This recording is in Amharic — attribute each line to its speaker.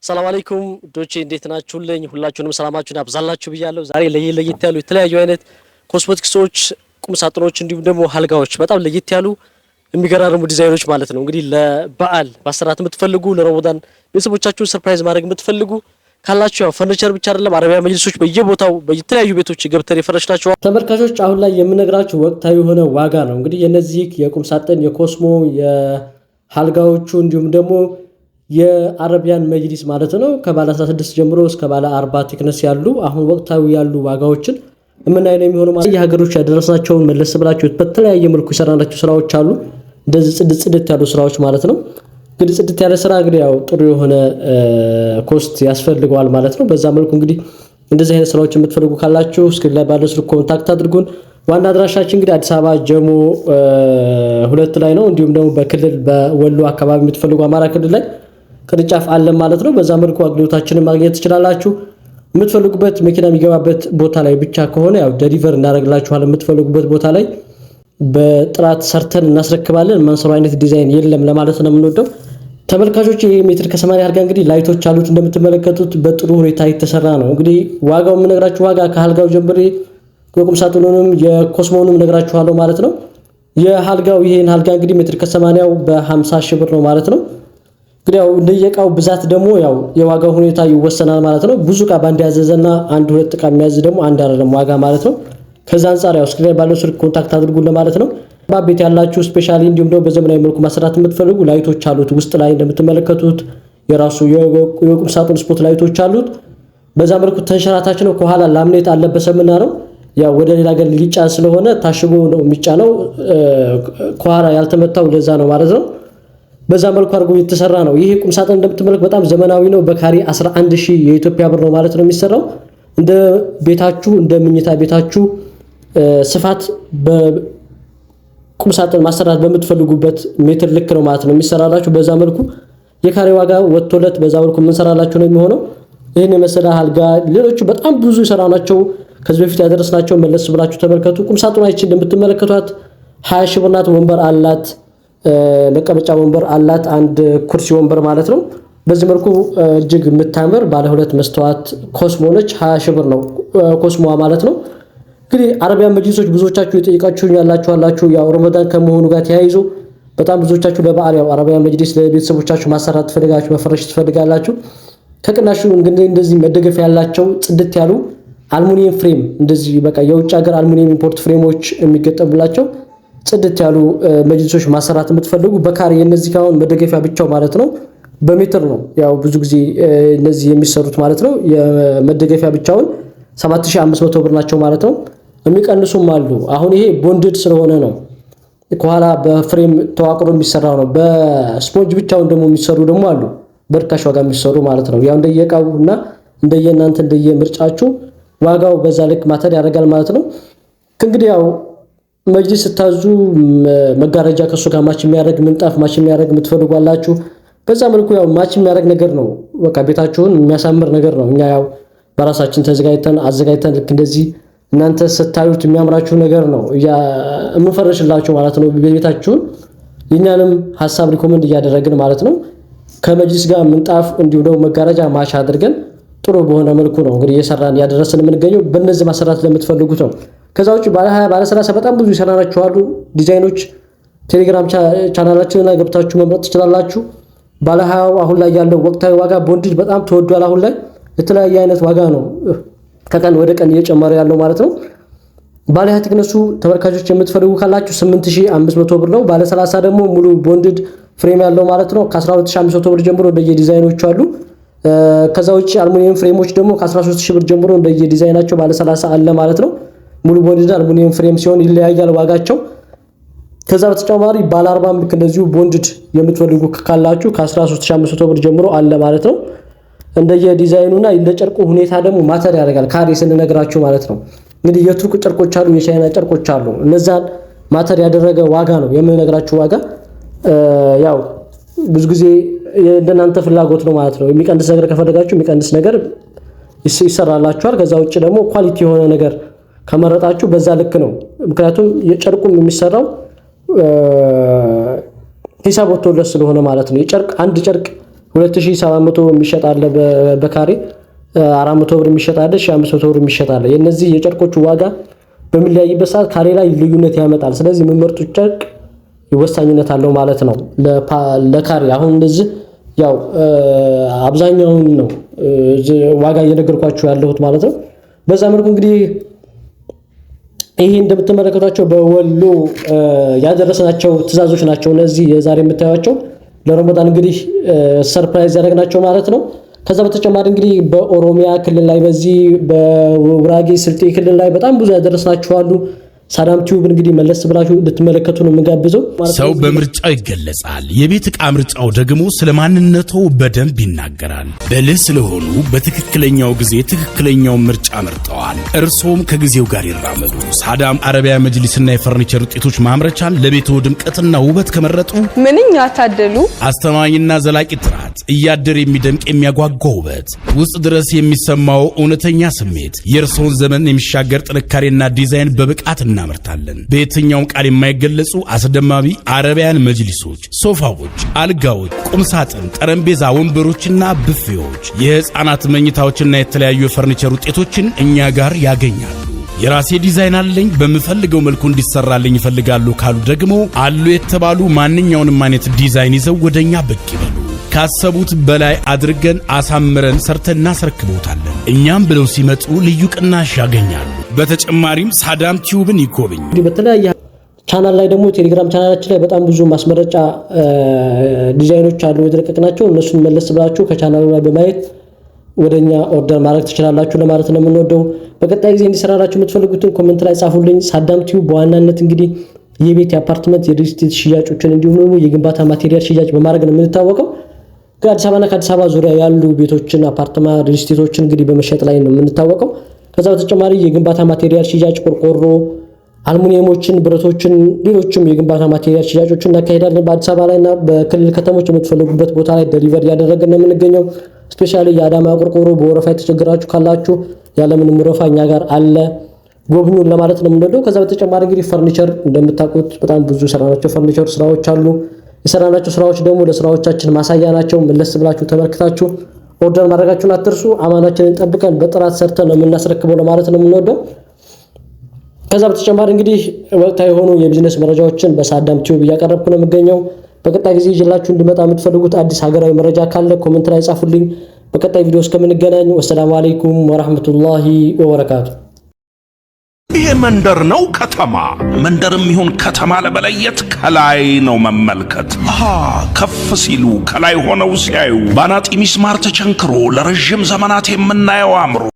Speaker 1: ሰላም አለይኩም ዶቼ እንዴት ናችሁልኝ? ሁላችሁንም ሰላማችሁን ያብዛላችሁ ብያለሁ። ዛሬ ለየት ያሉ የተለያዩ አይነት ኮስሞቲክሶች፣ ቁም ሳጥኖች እንዲሁም ደግሞ አልጋዎች በጣም ለየት ያሉ የሚገራርሙ ዲዛይኖች ማለት ነው። እንግዲህ ለበዓል ማሰራት የምትፈልጉ ለረመዳን ቤተሰቦቻችሁን ሰርፕራይዝ ማድረግ የምትፈልጉ ካላችሁ ያው ፈርኒቸር ብቻ አይደለም አረቢያ መጅሊሶች በየቦታው በየተለያዩ ቤቶች ገብተን የፈረሽናቸው ተመልካቾች አሁን ላይ የምነግራችሁ ወቅታዊ የሆነ ዋጋ ነው። እንግዲህ የነዚህ የቁም ሳጥን የኮስሞ የአልጋዎቹ እንዲሁም ደግሞ የአረቢያን መጅሊስ ማለት ነው ከባለ 16 ጀምሮ እስከ ባለ 40 ቲክነስ ያሉ አሁን ወቅታዊ ያሉ ዋጋዎችን የምናይ ነው የሚሆነው ማለት የሀገሮች ያደረስናቸውን መለስ ብላችሁ በተለያየ መልኩ የሰራናቸው ስራዎች አሉ። እንደዚህ ጽድት ያሉ ስራዎች ማለት ነው። እንግዲህ ጽድት ያለ ስራ እንግዲህ ያው ጥሩ የሆነ ኮስት ያስፈልገዋል ማለት ነው። በዛ መልኩ እንግዲህ እንደዚህ አይነት ስራዎች የምትፈልጉ ካላችሁ ስክሪን ላይ ባለው ስልክ ኮንታክት አድርጉን። ዋና አድራሻችን እንግዲህ አዲስ አበባ ጀሞ 2 ላይ ነው። እንዲሁም ደግሞ በክልል በወሎ አካባቢ የምትፈልጉ አማራ ክልል ላይ ቅርንጫፍ አለ ማለት ነው። በዛ መልኩ አገልግሎታችንን ማግኘት ትችላላችሁ። የምትፈልጉበት መኪና የሚገባበት ቦታ ላይ ብቻ ከሆነ ያው ዴሊቨር እናደርግላችኋለን። የምትፈልጉበት ቦታ ላይ በጥራት ሰርተን እናስረክባለን። ማንሰራው አይነት ዲዛይን የለም ለማለት ነው የምንወደው። ተመልካቾች ይሄ ሜትር ከ80 አልጋ እንግዲህ ላይቶች አሉት እንደምትመለከቱት በጥሩ ሁኔታ የተሰራ ነው። እንግዲህ ዋጋው የምነግራችሁ ዋጋ ከአልጋው ጀምሬ የቁም ሳጥኑንም የኮስሞንም ነግራችኋለሁ ማለት ነው። የአልጋው ይሄን አልጋ እንግዲህ ሜትር ከ80 በ50 ሺህ ብር ነው ማለት ነው። እንግዲህ ያው እንደየቃው ብዛት ደግሞ ያው የዋጋው ሁኔታ ይወሰናል ማለት ነው። ብዙ ቃ ባንድ ያዘዘና አንድ ሁለት ቃ የሚያዝ ደግሞ አንድ አይደለም ዋጋ ማለት ነው። ከዛ አንፃር ያው ስክሪን ባለው ስልክ ኮንታክት አድርጉን ለማለት ነው። ባቤት ያላችሁ ስፔሻሊ እንዲሁም ደግሞ በዘመናዊ መልኩ ማሰራት የምትፈልጉ ላይቶች አሉት ውስጥ ላይ እንደምትመለከቱት የራሱ የቁም ሳጥን ስፖት ላይቶች አሉት። በዛ መልኩ ተንሸራታች ነው። ከኋላ ላምኔት አለበሰምና ነው ያው ወደ ሌላ ሀገር ሊጫን ስለሆነ ታሽጎ ነው የሚጫነው። ከኋላ ያልተመታው ለዛ ነው ማለት ነው። በዛ መልኩ አድርጎ የተሰራ ነው። ይሄ ቁም ሳጥን እንደምትመለከቱት በጣም ዘመናዊ ነው። በካሬ 11000 የኢትዮጵያ ብር ነው ማለት ነው የሚሰራው። እንደ ቤታችሁ እንደ ምኝታ ቤታችሁ ስፋት በቁም ሳጥን ማሰራት በምትፈልጉበት ሜትር ልክ ነው ማለት ነው የሚሰራላችሁ። በዛ መልኩ የካሬ ዋጋ ወጥቶለት በዛ መልኩ የምንሰራላችሁ ነው የሚሆነው። ይሄን የመሰለ አልጋ ሌሎቹ በጣም ብዙ ይሰራናቸው ከዚህ በፊት ያደረስናቸው መለስ ብላችሁ ተመልከቱ። ቁም ሳጥኗ ይቺ እንደምትመለከቷት 20 ሺህ ብር ናት። ወንበር አላት፣ መቀመጫ ወንበር አላት፣ አንድ ኩርሲ ወንበር ማለት ነው። በዚህ መልኩ እጅግ የምታምር ባለ 2 መስተዋት ኮስሞ ነች። 20 ሺህ ብር ነው ኮስሞዋ ማለት ነው። እንግዲህ አረቢያን መጅሊሶች ብዙዎቻችሁ የጠየቃችሁኝ ያላችሁ ያው ረመዳን ከመሆኑ ጋር ተያይዞ በጣም ብዙዎቻችሁ ለበዓል ያው አረቢያን መጅሊስ ለቤተሰቦቻችሁ ማሰራት ትፈልጋችሁ መፈረሽ ትፈልጋላችሁ። ከቅናሹ እንግዲህ እንደዚህ መደገፍ ያላቸው ጽድት ያሉ አልሙኒየም ፍሬም እንደዚህ በቃ የውጭ ሀገር አልሙኒየም ኢምፖርት ፍሬሞች የሚገጠሙላቸው ጽድት ያሉ መጅሊሶች ማሰራት የምትፈልጉ በካሬ የነዚህ ካሁን መደገፊያ ብቻው ማለት ነው በሜትር ነው ያው ብዙ ጊዜ እነዚህ የሚሰሩት ማለት ነው። የመደገፊያ ብቻውን 7500 ብር ናቸው ማለት ነው። የሚቀንሱም አሉ። አሁን ይሄ ቦንድድ ስለሆነ ነው ከኋላ በፍሬም ተዋቅሮ የሚሰራው ነው። በስፖንጅ ብቻውን ደግሞ የሚሰሩ ደግሞ አሉ በርካሽ ዋጋ የሚሰሩ ማለት ነው። ያው እንደየቃውና እንደየናንተ እንደየምርጫችሁ ዋጋው በዛ ልክ ማተር ያደርጋል ማለት ነው። እንግዲህ ያው መጅሊስ ስታዙ መጋረጃ ከሱ ጋር ማች የሚያደርግ ምንጣፍ ማች የሚያደርግ የምትፈልጓላችሁ በዛ መልኩ ያው ማች የሚያደርግ ነገር ነው። በቃ ቤታችሁን የሚያሳምር ነገር ነው። እኛ ያው በራሳችን አዘጋጅተን ልክ እንደዚህ እናንተ ስታዩት የሚያምራችሁ ነገር ነው የምንፈርሽላችሁ ማለት ነው ቤታችሁን። የኛንም ሐሳብ ሪኮመንድ እያደረግን ማለት ነው ከመጅሊስ ጋር ምንጣፍ እንዲሁም ደግሞ መጋረጃ ማች አድርገን ጥሩ በሆነ መልኩ ነው እንግዲህ እየሰራን ያደረስን የምንገኘው። በእነዚህ ማሰራት ለምትፈልጉት ነው። ከዛ ውጪ ባለ 20 ባለ 30 በጣም ብዙ ይሰራናችሁ አሉ ዲዛይኖች። ቴሌግራም ቻናላችንን ላይ ገብታችሁ መምረጥ ትችላላችሁ። ባለ 20 አሁን ላይ ያለው ወቅታዊ ዋጋ ቦንድድ በጣም ተወዷል። አሁን ላይ የተለያየ አይነት ዋጋ ነው ከቀን ወደ ቀን እየጨመረ ያለው ማለት ነው። ባለ 20 ቲክነሱ ተመልካቾች የምትፈልጉ ካላችሁ 8500 ብር ነው። ባለ 30 ደግሞ ሙሉ ቦንድድ ፍሬም ያለው ማለት ነው ከ12500 ብር ጀምሮ እንደየዲዛይኖቹ አሉ። ከዛ ውጪ አልሙኒየም ፍሬሞች ደግሞ ከ13000 ብር ጀምሮ እንደየዲዛይናቸው ባለ 30 አለ ማለት ነው። ሙሉ ቦንድድ አልሙኒየም ፍሬም ሲሆን ይለያያል ዋጋቸው። ከዛ በተጨማሪ ባለ 40 ልክ እንደዚሁ ቦንድድ የምትፈልጉ ካላችሁ ከ13500 ብር ጀምሮ አለ ማለት ነው። እንደየዲዛይኑና እንደ ጨርቁ ሁኔታ ደግሞ ማተር ያደርጋል ካሬ ስንነግራችሁ ማለት ነው። እንግዲህ የቱርክ ጨርቆች አሉ፣ የቻይና ጨርቆች አሉ። እነዛን ማተር ያደረገ ዋጋ ነው የምነግራችሁ ዋጋ። ያው ብዙ ጊዜ እንደናንተ ፍላጎት ነው ማለት ነው። የሚቀንስ ነገር ከፈለጋችሁ የሚቀንስ ነገር ይሰራላችኋል። ከዛ ውጪ ደግሞ ኳሊቲ የሆነ ነገር ከመረጣችሁ በዛ ልክ ነው። ምክንያቱም የጨርቁም የሚሰራው ሂሳብ ወጥቶለት ስለሆነ ማለት ነው። የጨርቅ አንድ ጨርቅ 2700 የሚሸጥ አለ በካሬ 400 ብር የሚሸጥ አለ 1500 ብር የሚሸጥ አለ። የነዚህ የጨርቆቹ ዋጋ በሚለያይበት ሰዓት ካሬ ላይ ልዩነት ያመጣል። ስለዚህ የምመርጡት ጨርቅ ወሳኝነት አለው ማለት ነው ለካሬ። አሁን እንደዚህ ያው አብዛኛውን ነው ዋጋ እየነገርኳችሁ ያለሁት ማለት ነው። በዛ መልኩ እንግዲህ ይሄ እንደምትመለከቷቸው በወሎ ያደረስናቸው ትዕዛዞች ናቸው እነዚህ የዛሬ የምታዩቸው ለረመዳን እንግዲህ ሰርፕራይዝ ያደረግናቸው ማለት ነው። ከዛ በተጨማሪ እንግዲህ በኦሮሚያ ክልል ላይ በዚህ በጉራጌ ስልጤ ክልል ላይ በጣም ብዙ ያደረስናችሁ አሉ። ሳዳም ቲዩብ እንግዲህ መለስ ብላችሁ እንድትመለከቱ ነው የምጋብዘው።
Speaker 2: ሰው በምርጫው ይገለጻል። የቤት ዕቃ ምርጫው ደግሞ ስለማንነቱ በደንብ ይናገራል። ብልህ ስለሆኑ በትክክለኛው ጊዜ ትክክለኛው ምርጫ መርጠዋል። እርሶም ከጊዜው ጋር ይራመዱ። ሳዳም አረቢያ መጅሊስና የፈርኒቸር ውጤቶች ማምረቻን ለቤቱ ድምቀትና ውበት ከመረጡ
Speaker 3: ምንኛ ታደሉ።
Speaker 2: አስተማማኝና ዘላቂ ጥራት፣ እያደር የሚደምቅ የሚያጓጓ ውበት፣ ውስጥ ድረስ የሚሰማው እውነተኛ ስሜት፣ የእርሶን ዘመን የሚሻገር ጥንካሬና ዲዛይን በብቃት እናመርታለን። በየትኛውም ቃል የማይገለጹ አስደማሚ አረቢያን መጅሊሶች፣ ሶፋዎች፣ አልጋዎች፣ ቁምሳጥን፣ ጠረጴዛ፣ ወንበሮችና ብፌዎች፣ የህፃናት መኝታዎችና የተለያዩ የፈርኒቸር ውጤቶችን እኛ ጋር ያገኛሉ። የራሴ ዲዛይን አለኝ በምፈልገው መልኩ እንዲሰራልኝ ይፈልጋሉ ካሉ ደግሞ አሉ የተባሉ ማንኛውንም አይነት ዲዛይን ይዘው ወደኛ ብቅ ይበሉ። ካሰቡት በላይ አድርገን አሳምረን ሰርተን እናስረክቦታለን። እኛም ብለው ሲመጡ ልዩ ቅናሽ ያገኛሉ። በተጨማሪም ሳዳም ቲዩብን ይጎብኙ።
Speaker 1: እንግዲህ በተለያየ ቻናል ላይ ደግሞ ቴሌግራም ቻናላችን ላይ በጣም ብዙ ማስመረጫ ዲዛይኖች አሉ የተለቀቅናቸው። እነሱን መለስ ብላችሁ ከቻናሉ ላይ በማየት ወደኛ ኦርደር ማድረግ ትችላላችሁ ለማለት ነው የምንወደው። በቀጣይ ጊዜ እንዲሰራላችሁ የምትፈልጉትን ኮሜንት ላይ ጻፉልኝ። ሳዳም ቲዩብ በዋናነት እንግዲህ የቤት የአፓርትመንት የሪል ስቴት ሽያጮችን እንዲሁም ደግሞ የግንባታ ማቴሪያል ሽያጭ በማድረግ ነው የምንታወቀው። ከአዲስ አበባና ከአዲስ አበባ ዙሪያ ያሉ ቤቶችን አፓርትማ ሪል ስቴቶችን እንግዲህ በመሸጥ ላይ ነው የምንታወቀው። ከዛ በተጨማሪ የግንባታ ማቴሪያል ሽያጭ ቆርቆሮ፣ አልሙኒየሞችን፣ ብረቶችን፣ ሌሎችም የግንባታ ማቴሪያል ሽያጮችን እናካሄዳለን። በአዲስ አበባ ላይና በክልል ከተሞች የምትፈልጉበት ቦታ ላይ ዴሊቨሪ ያደረግን ነው የምንገኘው። ስፔሻሊ የአዳማ ቆርቆሮ በወረፋ የተቸገራችሁ ካላችሁ ያለምንም ወረፋ እኛ ጋር አለ፣ ጎብኙን ለማለት ነው የምንወደው። ከዛ በተጨማሪ እንግዲህ ፈርኒቸር እንደምታውቁት በጣም ብዙ ሰራናቸው ፈርኒቸር ስራዎች አሉ። የሰራናቸው ስራዎች ደግሞ ለስራዎቻችን ማሳያ ናቸው። መለስ ብላችሁ ተመልክታችሁ ኦርደር ማድረጋችሁን አትርሱ። አማናችንን ጠብቀን በጥራት ሰርተን ነው የምናስረክበው ለማለት ነው የምንወደው። ከዛ በተጨማሪ እንግዲህ ወቅታዊ የሆኑ የቢዝነስ መረጃዎችን በሳዳም ቲዩብ እያቀረብኩ ነው የምገኘው። በቀጣይ ጊዜ ይዤላችሁ እንድመጣ የምትፈልጉት አዲስ ሀገራዊ መረጃ ካለ ኮሜንት ላይ ጻፉልኝ። በቀጣይ ቪዲዮ እስከምንገናኝ ወሰላሙ አለይኩም ወራህመቱላሂ ወበረካቱ።
Speaker 4: ይህ መንደር ነው ከተማ? መንደርም ይሁን ከተማ ለመለየት ከላይ ነው መመልከት። ከፍ ሲሉ ከላይ ሆነው ሲያዩ ባናጢ ሚስማር ተቸንክሮ ለረጅም ዘመናት የምናየው አምሮ